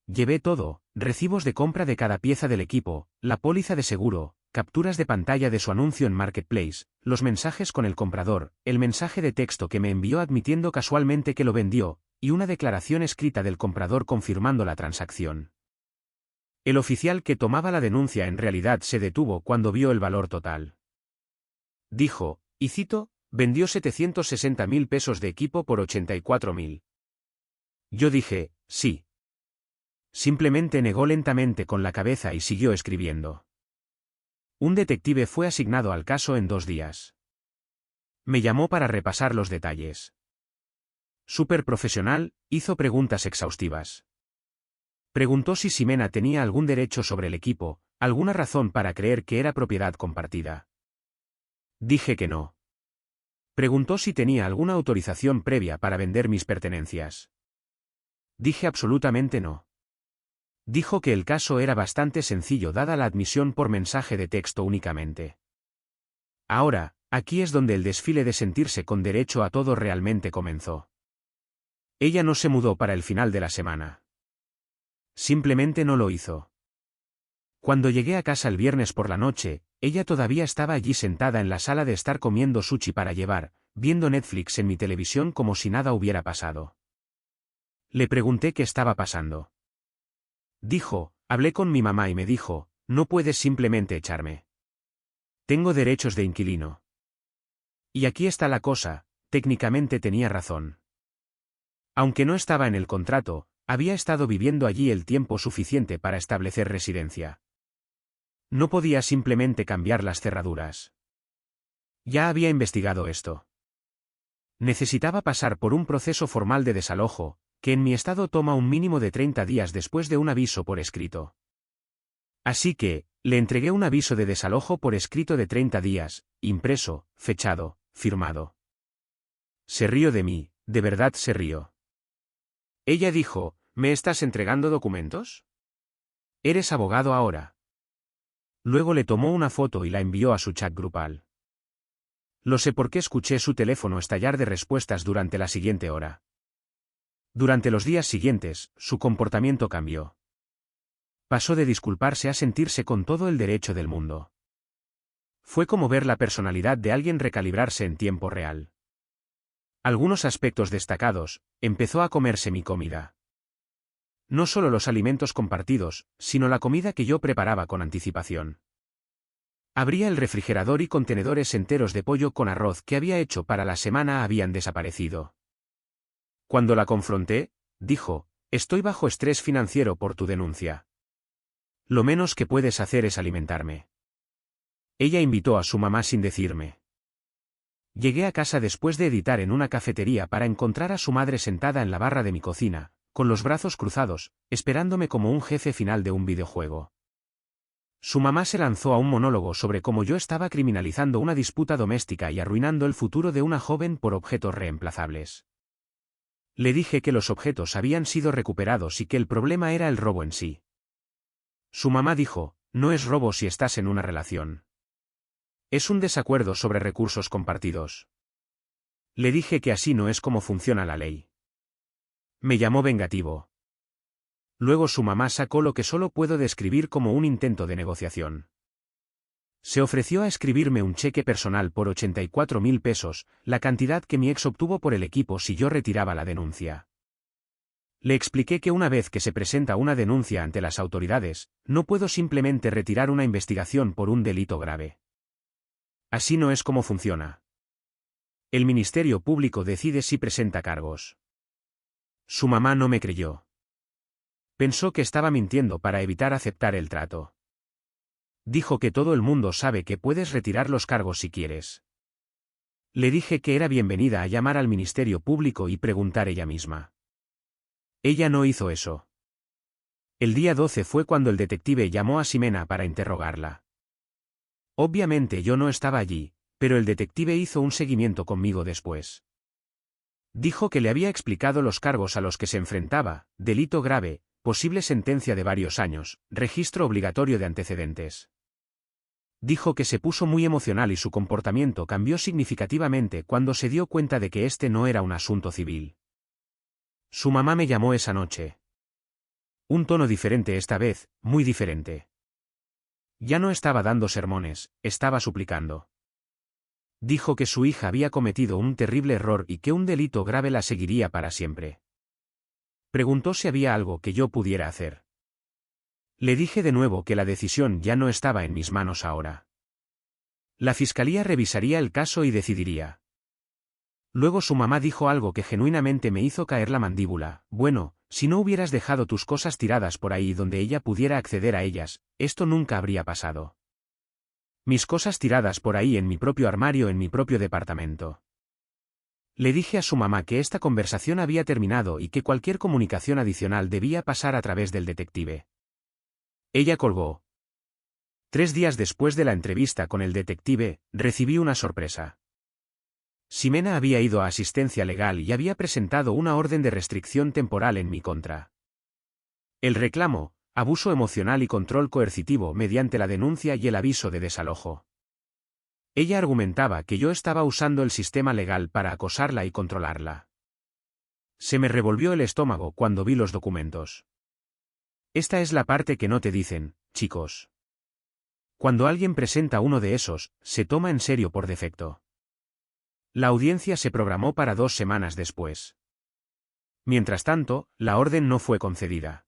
Llevé todo, recibos de compra de cada pieza del equipo, la póliza de seguro, capturas de pantalla de su anuncio en Marketplace, los mensajes con el comprador, el mensaje de texto que me envió admitiendo casualmente que lo vendió, y una declaración escrita del comprador confirmando la transacción. El oficial que tomaba la denuncia en realidad se detuvo cuando vio el valor total. Dijo, y cito, vendió 760.000 pesos de equipo por 84.000. Yo dije, sí. Simplemente negó lentamente con la cabeza y siguió escribiendo. Un detective fue asignado al caso en 2 días. Me llamó para repasar los detalles. Súper profesional, hizo preguntas exhaustivas. Preguntó si Ximena tenía algún derecho sobre el equipo, alguna razón para creer que era propiedad compartida. Dije que no. Preguntó si tenía alguna autorización previa para vender mis pertenencias. Dije absolutamente no. Dijo que el caso era bastante sencillo dada la admisión por mensaje de texto únicamente. Ahora, aquí es donde el desfile de sentirse con derecho a todo realmente comenzó. Ella no se mudó para el final de la semana. Simplemente no lo hizo. Cuando llegué a casa el viernes por la noche, ella todavía estaba allí sentada en la sala de estar comiendo sushi para llevar, viendo Netflix en mi televisión como si nada hubiera pasado. Le pregunté qué estaba pasando. Dijo, hablé con mi mamá y me dijo, no puedes simplemente echarme. Tengo derechos de inquilino. Y aquí está la cosa, técnicamente tenía razón. Aunque no estaba en el contrato, había estado viviendo allí el tiempo suficiente para establecer residencia. No podía simplemente cambiar las cerraduras. Ya había investigado esto. Necesitaba pasar por un proceso formal de desalojo, que en mi estado toma un mínimo de 30 días después de un aviso por escrito. Así que, le entregué un aviso de desalojo por escrito de 30 días, impreso, fechado, firmado. Se rió de mí, de verdad se rió. Ella dijo, ¿me estás entregando documentos? Eres abogado ahora. Luego le tomó una foto y la envió a su chat grupal. Lo sé porque escuché su teléfono estallar de respuestas durante la siguiente hora. Durante los días siguientes, su comportamiento cambió. Pasó de disculparse a sentirse con todo el derecho del mundo. Fue como ver la personalidad de alguien recalibrarse en tiempo real. Algunos aspectos destacados: empezó a comerse mi comida. No solo los alimentos compartidos, sino la comida que yo preparaba con anticipación. Abría el refrigerador y contenedores enteros de pollo con arroz que había hecho para la semana habían desaparecido. Cuando la confronté, dijo: estoy bajo estrés financiero por tu denuncia. Lo menos que puedes hacer es alimentarme. Ella invitó a su mamá sin decirme. Llegué a casa después de editar en una cafetería para encontrar a su madre sentada en la barra de mi cocina, con los brazos cruzados, esperándome como un jefe final de un videojuego. Su mamá se lanzó a un monólogo sobre cómo yo estaba criminalizando una disputa doméstica y arruinando el futuro de una joven por objetos reemplazables. Le dije que los objetos habían sido recuperados y que el problema era el robo en sí. Su mamá dijo: no es robo si estás en una relación. Es un desacuerdo sobre recursos compartidos. Le dije que así no es como funciona la ley. Me llamó vengativo. Luego su mamá sacó lo que solo puedo describir como un intento de negociación. Se ofreció a escribirme un cheque personal por 84.000 pesos, la cantidad que mi ex obtuvo por el equipo si yo retiraba la denuncia. Le expliqué que una vez que se presenta una denuncia ante las autoridades, no puedo simplemente retirar una investigación por un delito grave. Así no es como funciona. El Ministerio Público decide si presenta cargos. Su mamá no me creyó. Pensó que estaba mintiendo para evitar aceptar el trato. Dijo que todo el mundo sabe que puedes retirar los cargos si quieres. Le dije que era bienvenida a llamar al Ministerio Público y preguntar ella misma. Ella no hizo eso. El día 12 fue cuando el detective llamó a Ximena para interrogarla. Obviamente yo no estaba allí, pero el detective hizo un seguimiento conmigo después. Dijo que le había explicado los cargos a los que se enfrentaba: delito grave, posible sentencia de varios años, registro obligatorio de antecedentes. Dijo que se puso muy emocional y su comportamiento cambió significativamente cuando se dio cuenta de que este no era un asunto civil. Su mamá me llamó esa noche. Un tono diferente esta vez, muy diferente. Ya no estaba dando sermones, estaba suplicando. Dijo que su hija había cometido un terrible error y que un delito grave la seguiría para siempre. Preguntó si había algo que yo pudiera hacer. Le dije de nuevo que la decisión ya no estaba en mis manos ahora. La fiscalía revisaría el caso y decidiría. Luego su mamá dijo algo que genuinamente me hizo caer la mandíbula: bueno, si no hubieras dejado tus cosas tiradas por ahí donde ella pudiera acceder a ellas, esto nunca habría pasado. Mis cosas tiradas por ahí en mi propio armario en mi propio departamento. Le dije a su mamá que esta conversación había terminado y que cualquier comunicación adicional debía pasar a través del detective. Ella colgó. 3 días después de la entrevista con el detective, recibí una sorpresa. Ximena había ido a asistencia legal y había presentado una orden de restricción temporal en mi contra. El reclamo: abuso emocional y control coercitivo mediante la denuncia y el aviso de desalojo. Ella argumentaba que yo estaba usando el sistema legal para acosarla y controlarla. Se me revolvió el estómago cuando vi los documentos. Esta es la parte que no te dicen, chicos. Cuando alguien presenta uno de esos, se toma en serio por defecto. La audiencia se programó para 2 semanas después. Mientras tanto, la orden no fue concedida.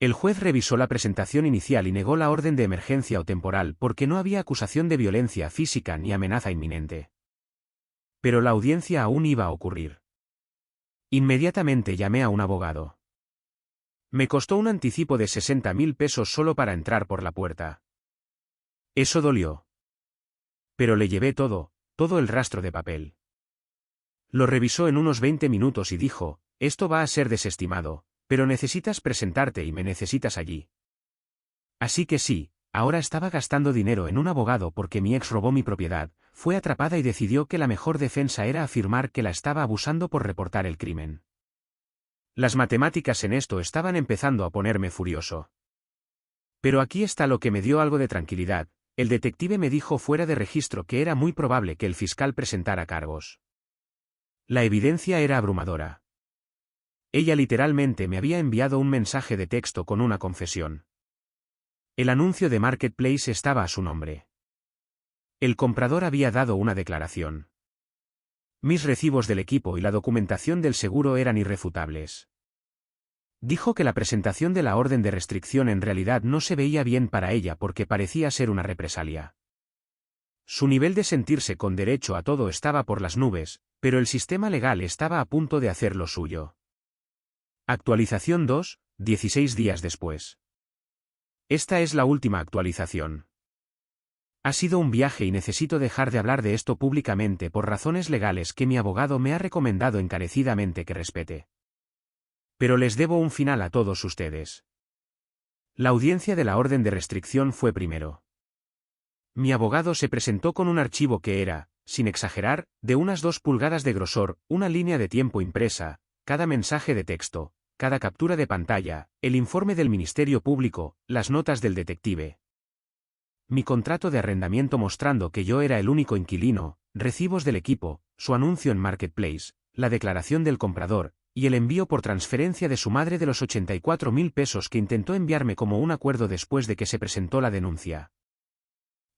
El juez revisó la presentación inicial y negó la orden de emergencia o temporal porque no había acusación de violencia física ni amenaza inminente. Pero la audiencia aún iba a ocurrir. Inmediatamente llamé a un abogado. Me costó un anticipo de 60.000 pesos solo para entrar por la puerta. Eso dolió. Pero le llevé todo el rastro de papel. Lo revisó en unos 20 minutos y dijo: esto va a ser desestimado, pero necesitas presentarte y me necesitas allí. Así que sí, ahora estaba gastando dinero en un abogado porque mi ex robó mi propiedad, fue atrapada y decidió que la mejor defensa era afirmar que la estaba abusando por reportar el crimen. Las matemáticas en esto estaban empezando a ponerme furioso. Pero aquí está lo que me dio algo de tranquilidad: el detective me dijo fuera de registro que era muy probable que el fiscal presentara cargos. La evidencia era abrumadora. Ella literalmente me había enviado un mensaje de texto con una confesión. El anuncio de Marketplace estaba a su nombre. El comprador había dado una declaración. Mis recibos del equipo y la documentación del seguro eran irrefutables. Dijo que la presentación de la orden de restricción en realidad no se veía bien para ella porque parecía ser una represalia. Su nivel de sentirse con derecho a todo estaba por las nubes, pero el sistema legal estaba a punto de hacer lo suyo. Actualización 2, 16 días después. Esta es la última actualización. Ha sido un viaje y necesito dejar de hablar de esto públicamente por razones legales que mi abogado me ha recomendado encarecidamente que respete. Pero les debo un final a todos ustedes. La audiencia de la orden de restricción fue primero. Mi abogado se presentó con un archivo que era, sin exagerar, de unas 2 pulgadas de grosor, una línea de tiempo impresa, cada mensaje de texto, cada captura de pantalla, el informe del Ministerio Público, las notas del detective. Mi contrato de arrendamiento mostrando que yo era el único inquilino, recibos del equipo, su anuncio en Marketplace, la declaración del comprador, y el envío por transferencia de su madre de los 84.000 pesos que intentó enviarme como un acuerdo después de que se presentó la denuncia.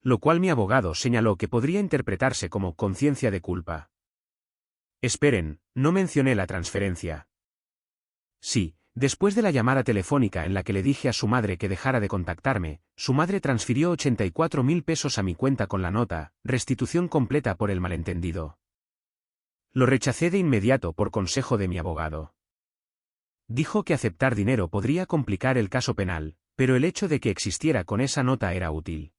Lo cual mi abogado señaló que podría interpretarse como conciencia de culpa. Esperen, no mencioné la transferencia. Sí. Después de la llamada telefónica en la que le dije a su madre que dejara de contactarme, su madre transfirió 84.000 pesos a mi cuenta con la nota, restitución completa por el malentendido. Lo rechacé de inmediato por consejo de mi abogado. Dijo que aceptar dinero podría complicar el caso penal, pero el hecho de que existiera con esa nota era útil.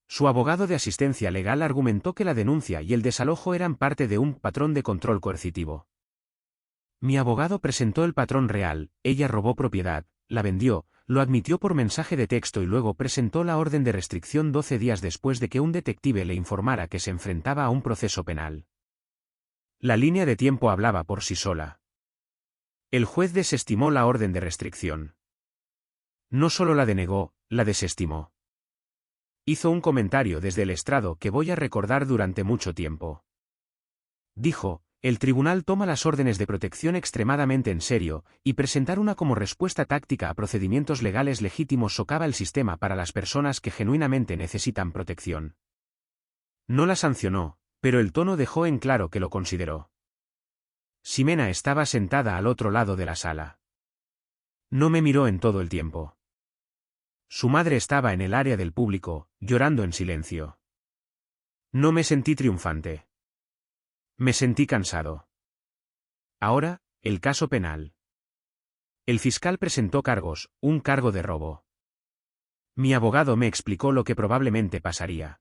Su abogado de asistencia legal argumentó que la denuncia y el desalojo eran parte de un patrón de control coercitivo. Mi abogado presentó el patrón real, ella robó propiedad, la vendió, lo admitió por mensaje de texto y luego presentó la orden de restricción 12 días después de que un detective le informara que se enfrentaba a un proceso penal. La línea de tiempo hablaba por sí sola. El juez desestimó la orden de restricción. No solo la denegó, la desestimó. Hizo un comentario desde el estrado que voy a recordar durante mucho tiempo. Dijo: el tribunal toma las órdenes de protección extremadamente en serio, y presentar una como respuesta táctica a procedimientos legales legítimos socava el sistema para las personas que genuinamente necesitan protección. No la sancionó, pero el tono dejó en claro que lo consideró. Ximena estaba sentada al otro lado de la sala. No me miró en todo el tiempo. Su madre estaba en el área del público, llorando en silencio. No me sentí triunfante. Me sentí cansado. Ahora, el caso penal. El fiscal presentó cargos, un cargo de robo. Mi abogado me explicó lo que probablemente pasaría.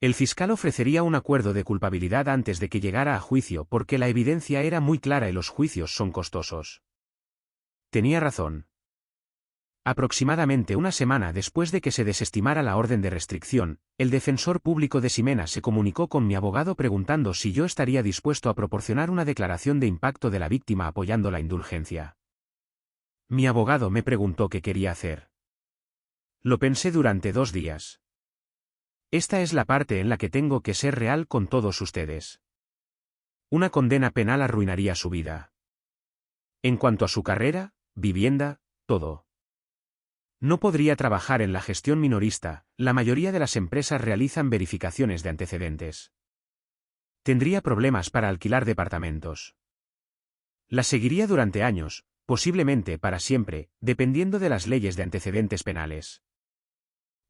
El fiscal ofrecería un acuerdo de culpabilidad antes de que llegara a juicio porque la evidencia era muy clara y los juicios son costosos. Tenía razón. Aproximadamente una semana después de que se desestimara la orden de restricción, el defensor público de Ximena se comunicó con mi abogado preguntando si yo estaría dispuesto a proporcionar una declaración de impacto de la víctima apoyando la indulgencia. Mi abogado me preguntó qué quería hacer. Lo pensé durante 2 días. Esta es la parte en la que tengo que ser real con todos ustedes. Una condena penal arruinaría su vida. En cuanto a su carrera, vivienda, todo. No podría trabajar en la gestión minorista, la mayoría de las empresas realizan verificaciones de antecedentes. Tendría problemas para alquilar departamentos. La seguiría durante años, posiblemente para siempre, dependiendo de las leyes de antecedentes penales.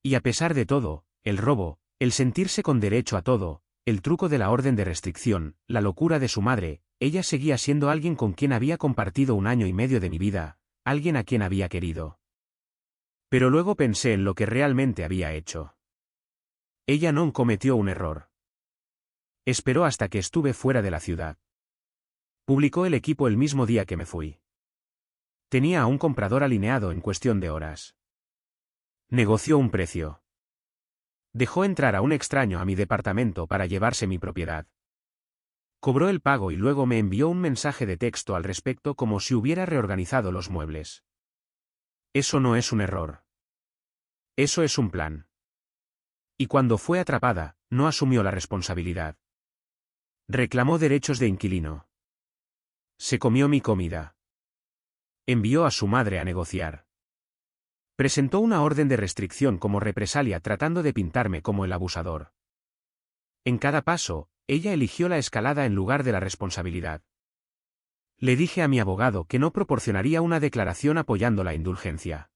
Y a pesar de todo, el robo, el sentirse con derecho a todo, el truco de la orden de restricción, la locura de su madre, ella seguía siendo alguien con quien había compartido 1 año y medio de mi vida, alguien a quien había querido. Pero luego pensé en lo que realmente había hecho. Ella no cometió un error. Esperó hasta que estuve fuera de la ciudad. Publicó el equipo el mismo día que me fui. Tenía a un comprador alineado en cuestión de horas. Negoció un precio. Dejó entrar a un extraño a mi departamento para llevarse mi propiedad. Cobró el pago y luego me envió un mensaje de texto al respecto como si hubiera reorganizado los muebles. Eso no es un error. Eso es un plan. Y cuando fue atrapada, no asumió la responsabilidad. Reclamó derechos de inquilino. Se comió mi comida. Envió a su madre a negociar. Presentó una orden de restricción como represalia tratando de pintarme como el abusador. En cada paso, ella eligió la escalada en lugar de la responsabilidad. Le dije a mi abogado que no proporcionaría una declaración apoyando la indulgencia.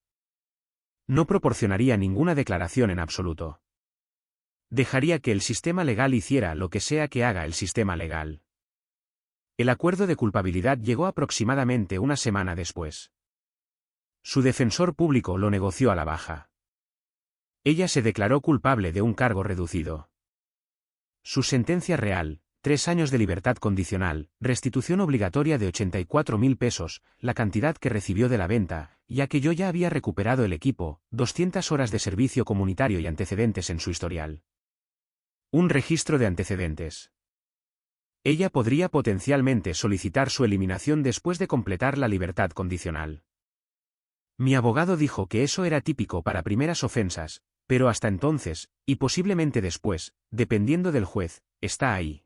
No proporcionaría ninguna declaración en absoluto. Dejaría que el sistema legal hiciera lo que sea que haga el sistema legal. El acuerdo de culpabilidad llegó aproximadamente una semana después. Su defensor público lo negoció a la baja. Ella se declaró culpable de un cargo reducido. Su sentencia real: 3 años de libertad condicional, restitución obligatoria de 84.000 pesos, la cantidad que recibió de la venta, ya que yo ya había recuperado el equipo, 200 horas de servicio comunitario y antecedentes en su historial. Un registro de antecedentes. Ella podría potencialmente solicitar su eliminación después de completar la libertad condicional. Mi abogado dijo que eso era típico para primeras ofensas, pero hasta entonces, y posiblemente después, dependiendo del juez, está ahí.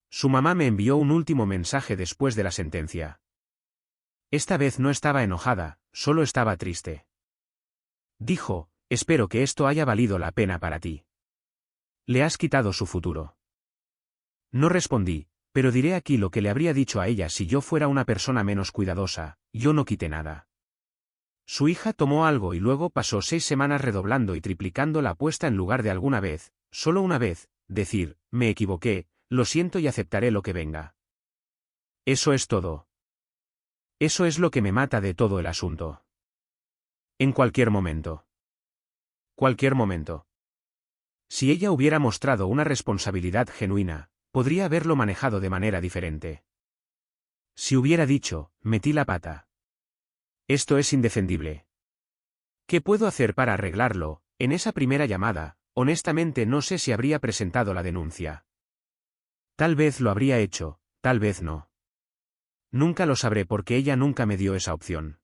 Su mamá me envió un último mensaje después de la sentencia. Esta vez no estaba enojada, solo estaba triste. Dijo: espero que esto haya valido la pena para ti. Le has quitado su futuro. No respondí, pero diré aquí lo que le habría dicho a ella si yo fuera una persona menos cuidadosa: yo no quité nada. Su hija tomó algo y luego pasó 6 semanas redoblando y triplicando la apuesta en lugar de alguna vez, solo una vez, decir: me equivoqué, lo siento y aceptaré lo que venga. Eso es todo. Eso es lo que me mata de todo el asunto. En cualquier momento. Cualquier momento. Si ella hubiera mostrado una responsabilidad genuina, podría haberlo manejado de manera diferente. Si hubiera dicho: metí la pata. Esto es indefendible. ¿Qué puedo hacer para arreglarlo? En esa primera llamada, honestamente no sé si habría presentado la denuncia. Tal vez lo habría hecho, tal vez no. Nunca lo sabré porque ella nunca me dio esa opción.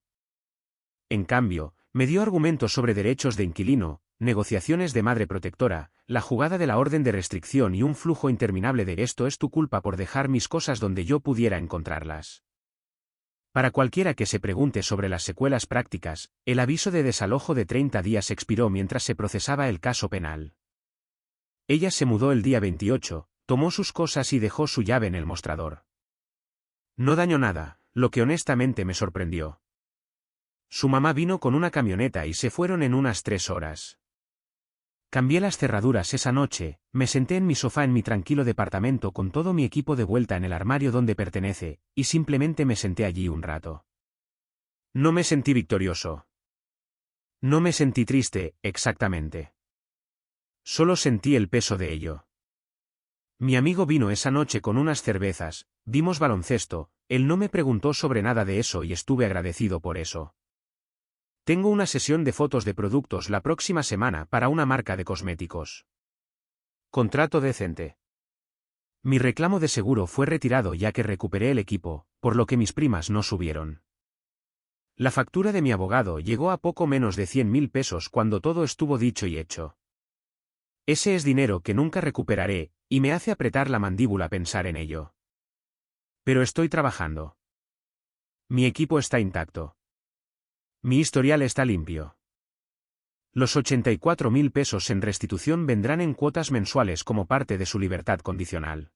En cambio, me dio argumentos sobre derechos de inquilino, negociaciones de madre protectora, la jugada de la orden de restricción y un flujo interminable de esto es tu culpa por dejar mis cosas donde yo pudiera encontrarlas. Para cualquiera que se pregunte sobre las secuelas prácticas, el aviso de desalojo de 30 días expiró mientras se procesaba el caso penal. Ella se mudó el día 28, tomó sus cosas y dejó su llave en el mostrador. No dañó nada, lo que honestamente me sorprendió. Su mamá vino con una camioneta y se fueron en unas 3 horas. Cambié las cerraduras esa noche, me senté en mi sofá en mi tranquilo departamento con todo mi equipo de vuelta en el armario donde pertenece, y simplemente me senté allí un rato. No me sentí victorioso. No me sentí triste, exactamente. Solo sentí el peso de ello. Mi amigo vino esa noche con unas cervezas, vimos baloncesto, él no me preguntó sobre nada de eso y estuve agradecido por eso. Tengo una sesión de fotos de productos la próxima semana para una marca de cosméticos. Contrato decente. Mi reclamo de seguro fue retirado ya que recuperé el equipo, por lo que mis primas no subieron. La factura de mi abogado llegó a poco menos de 100.000 pesos cuando todo estuvo dicho y hecho. Ese es dinero que nunca recuperaré, y me hace apretar la mandíbula pensar en ello. Pero estoy trabajando. Mi equipo está intacto. Mi historial está limpio. Los 84.000 pesos en restitución vendrán en cuotas mensuales como parte de su libertad condicional.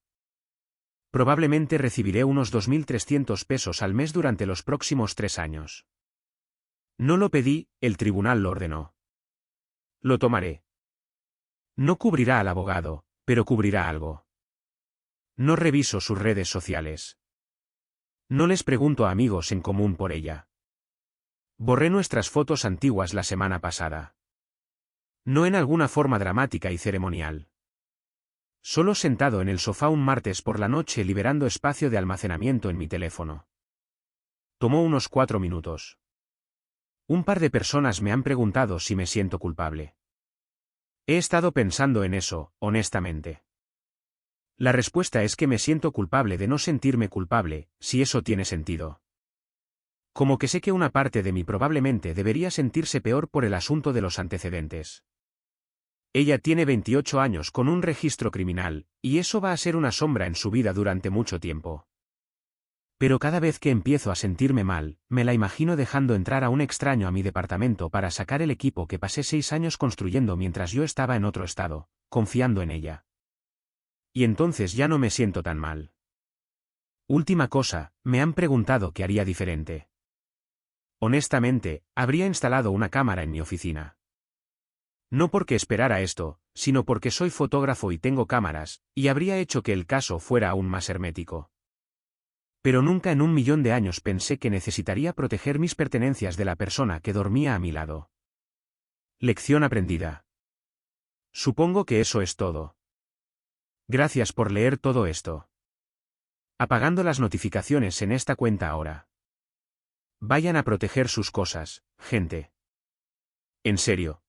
Probablemente recibiré unos 2.300 pesos al mes durante los próximos 3 años. No lo pedí, el tribunal lo ordenó. Lo tomaré. No cubrirá al abogado, pero cubrirá algo. No reviso sus redes sociales. No les pregunto a amigos en común por ella. Borré nuestras fotos antiguas la semana pasada. No en alguna forma dramática y ceremonial. Solo sentado en el sofá un martes por la noche liberando espacio de almacenamiento en mi teléfono. Tomó unos 4 minutos. Un par de personas me han preguntado si me siento culpable. He estado pensando en eso, honestamente. La respuesta es que me siento culpable de no sentirme culpable, si eso tiene sentido. Como que sé que una parte de mí probablemente debería sentirse peor por el asunto de los antecedentes. Ella tiene 28 años con un registro criminal, y eso va a ser una sombra en su vida durante mucho tiempo. Pero cada vez que empiezo a sentirme mal, me la imagino dejando entrar a un extraño a mi departamento para sacar el equipo que pasé 6 años construyendo mientras yo estaba en otro estado, confiando en ella. Y entonces ya no me siento tan mal. Última cosa, me han preguntado qué haría diferente. Honestamente, habría instalado una cámara en mi oficina. No porque esperara esto, sino porque soy fotógrafo y tengo cámaras, y habría hecho que el caso fuera aún más hermético. Pero nunca en 1.000.000 de años pensé que necesitaría proteger mis pertenencias de la persona que dormía a mi lado. Lección aprendida. Supongo que eso es todo. Gracias por leer todo esto. Apagando las notificaciones en esta cuenta ahora. Vayan a proteger sus cosas, gente. En serio.